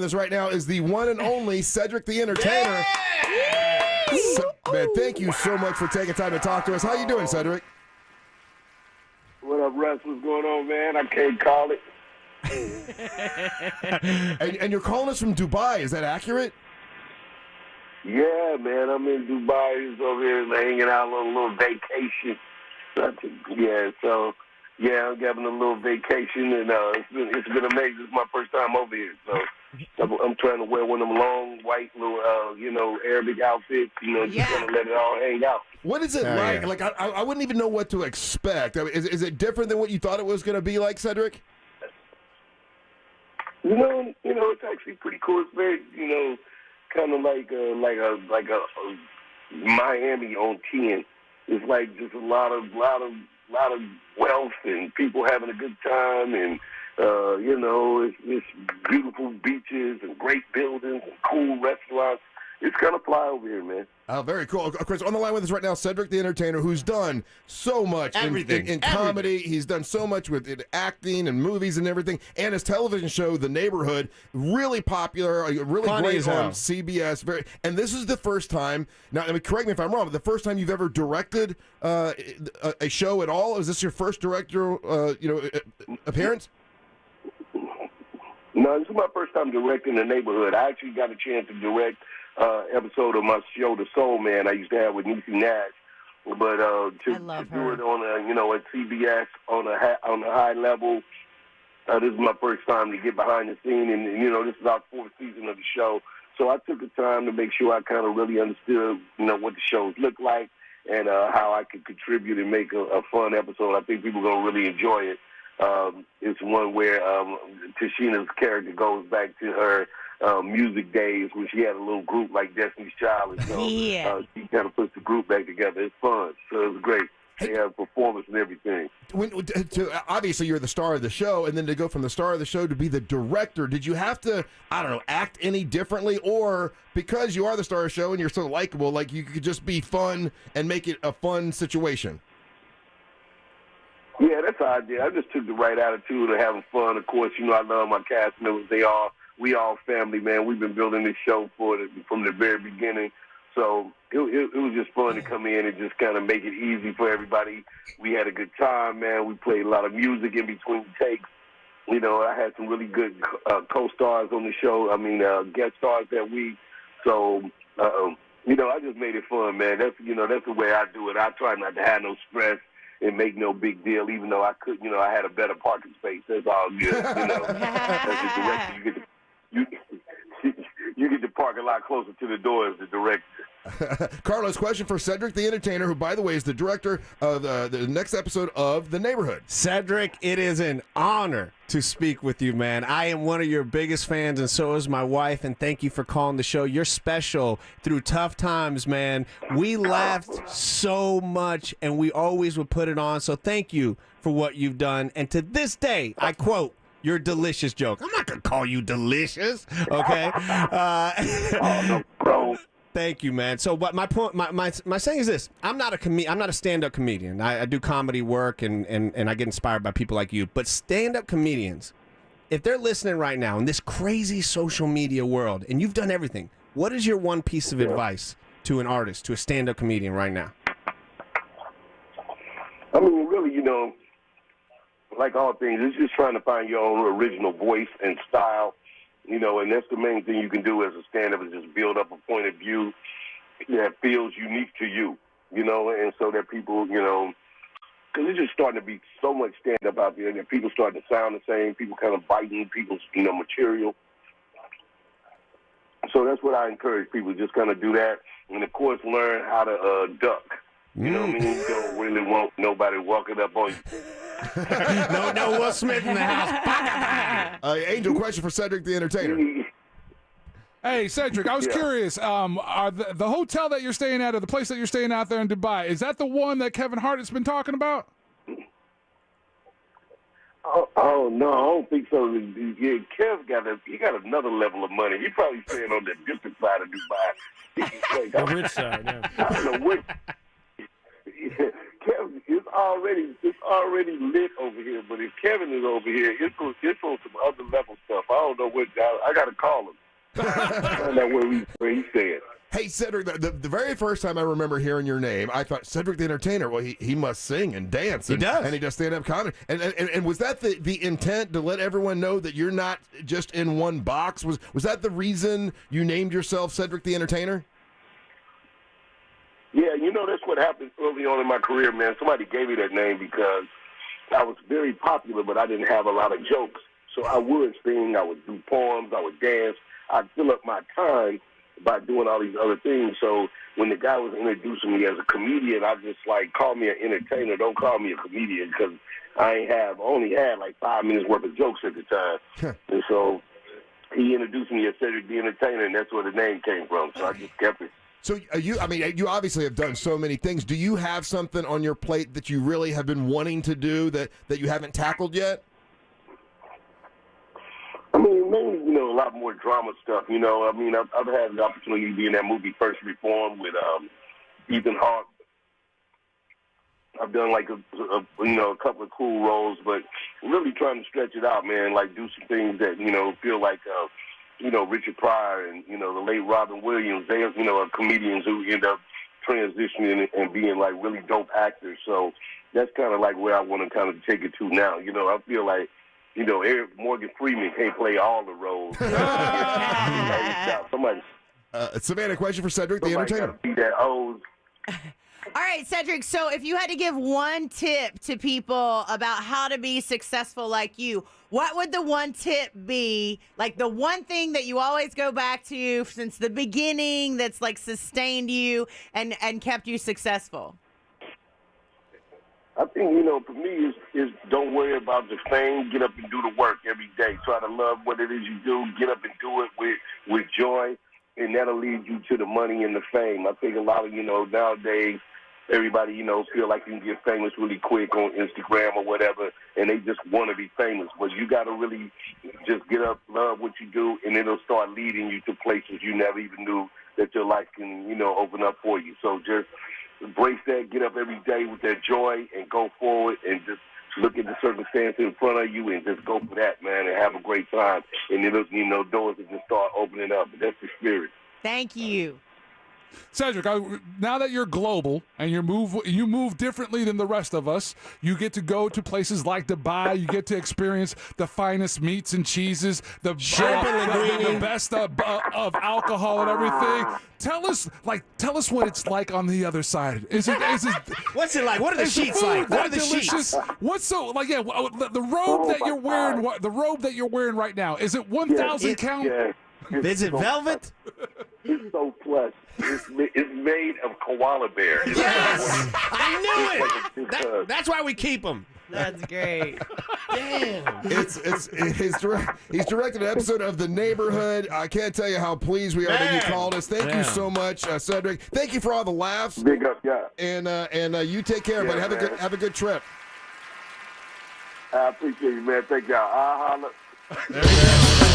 us right now is the one and only Cedric The Entertainer. Man, thank you so much for taking time to talk to us. How you doing, Cedric? What up, Russ? What's going on, man? I can't call it. and you're calling us from Dubai. Is that accurate? Yeah, man. I'm in Dubai. Just over here hanging out on a little vacation. I'm having a little vacation, and it's been amazing. It's my first time over here, so I'm trying to wear one of them long white little Arabic outfits. Just trying to let it all hang out. What is it like? Yeah. Like I wouldn't even know what to expect. I mean, is it different than what you thought it was going to be like, Cedric? It's actually pretty cool. It's very, kind of like a Miami on 10. It's like just a lot of wealth and people having a good time, and it's beautiful beaches and great buildings and cool restaurants. It's kind of fly over here, man. Oh, very cool. Of course, on the line with us right now, Cedric The Entertainer, who's done so much in comedy. He's done so much with acting and movies and everything. And his television show, The Neighborhood, really popular, really Funny great on CBS. And this is the first time, now, correct me if I'm wrong, but the first time you've ever directed a show at all? Is this your first director appearance? No, this is my first time directing The Neighborhood. I actually got a chance to direct episode of my show, The Soul Man, I used to have with Niecy Nash, but to do it on at CBS on a high level, this is my first time to get behind the scene, and this is our fourth season of the show, so I took the time to make sure I kind of really understood what the shows look like and how I could contribute and make a fun episode. I think people are gonna really enjoy it. It's one where Tashina's character goes back to her music days when she had a little group like Destiny's Child, and so she kind of puts the group back together. It's fun, so it was great. They have performance and everything. Obviously, you're the star of the show, and then to go from the star of the show to be the director, did you have to, act any differently, or because you are the star of the show and you're so likable, like you could just be fun and make it a fun situation? Yeah, that's the idea. I just took the right attitude of having fun. Of course, I love my cast members. We all family, man. We've been building this show from the very beginning. So it was just fun to come in and just kind of make it easy for everybody. We had a good time, man. We played a lot of music in between takes. I had some really good co-stars on the show. Guest stars that week. So, I just made it fun, man. That's the way I do it. I try not to have no stress and make no big deal, even though I could, I had a better parking space. That's all good, As the director, you get to park a lot closer to the door as the director. Carlos, question for Cedric The Entertainer, who, by the way, is the director of the next episode of The Neighborhood. Cedric, it is an honor to speak with you, man. I am one of your biggest fans, and so is my wife, and thank you for calling the show. You're special through tough times, man. We laughed so much, and we always would put it on, so thank you for what you've done. And to this day, I quote, "You're delicious" joke. I'm not going to call you delicious, okay? No, bro. Thank you, man. So, but my point, my saying is this: I'm not a stand-up comedian. I do comedy work, and I get inspired by people like you. But stand-up comedians, if they're listening right now in this crazy social media world, and you've done everything, what is your one piece of advice to an artist, to a stand-up comedian right now? Really, like all things, it's just trying to find your own original voice and style. And that's the main thing you can do as a stand-up, is just build up a point of view that feels unique to you, and so that people, because it's just starting to be so much stand-up out there that people starting to sound the same, people kind of biting people's, material. So that's what I encourage people, just kind of do that, and of course learn how to duck. You know what I mean? You don't really want nobody walking up on you. No Will Smith in the house. Angel, question for Cedric The Entertainer. Hey, Cedric, I was curious. Are the hotel that you're staying at, or the place that you're staying out there in Dubai, is that the one that Kevin Hart has been talking about? Oh no, I don't think so. Yeah, Kev got another level of money. He probably staying on the different side of Dubai. The rich side, yeah. I don't know what. Kev, it's already lit over here. But if Kevin is over here, it's on some other level stuff. I don't know what. I got to call him. Find out where he's staying. Hey, Cedric, the very first time I remember hearing your name, I thought, Cedric the Entertainer, well, he must sing and dance. And, he does. And he does stand-up comedy. And was that the intent, to let everyone know that you're not just in one box? Was that the reason you named yourself Cedric the Entertainer? Yeah, that's what happened early on in my career, man. Somebody gave me that name because I was very popular, but I didn't have a lot of jokes. So I would sing, I would do poems, I would dance. I'd fill up my time by doing all these other things. So when the guy was introducing me as a comedian, I just call me an entertainer. Don't call me a comedian, because I only had like 5 minutes worth of jokes at the time. And so he introduced me as Cedric the Entertainer, and that's where the name came from. So I just kept it. So you obviously have done so many things. Do you have something on your plate that you really have been wanting to do that you haven't tackled yet? I mean, mainly, a lot more drama stuff. I've had the opportunity to be in that movie First Reform with Ethan Hawke. I've done a couple of cool roles, but really trying to stretch it out, man. Do some things that feel like Richard Pryor and the late Robin Williams. They are comedians who end up transitioning and being really dope actors. So that's kind of where I want to kind of take it to now. I feel like Morgan Freeman can't play all the roles. Somebody. Savannah, question for Cedric the Entertainer. Be that old. All right, Cedric, so if you had to give one tip to people about how to be successful like you, what would the one tip be? The one thing that you always go back to since the beginning that's sustained you and kept you successful? I think, for me, is don't worry about the fame. Get up and do the work every day. Try to love what it is you do. Get up and do it with joy, and that'll lead you to the money and the fame. I think a lot of, nowadays, everybody, feel like you can get famous really quick on Instagram or whatever, and they just want to be famous. But you got to really just get up, love what you do, and it'll start leading you to places you never even knew that your life can, open up for you. So just embrace that, get up every day with that joy, and go forward, and just look at the circumstance in front of you and just go for that, man, and have a great time. And it'll, doors will just start opening up. That's the spirit. Thank you. Cedric, now that you're global and you move differently than the rest of us, you get to go to places like Dubai. You get to experience the finest meats and cheeses, the best of alcohol and everything. Tell us what it's like on the other side. Is it what's it like? What are the sheets like? What are the sheets? What's so the robe that you're wearing? The robe that you're wearing right now, is it 1,000 count? Yeah. Is it velvet? It's so plush. It's made of koala bear. Yes! I knew it! That's why we keep them. That's great. Damn. He's directed an episode of The Neighborhood. I can't tell you how pleased we are that you called us. Thank you so much, Cedric. Thank you for all the laughs. Big up, yeah. And you take care, buddy. Have a good trip. I appreciate you, man. Thank y'all. There you go.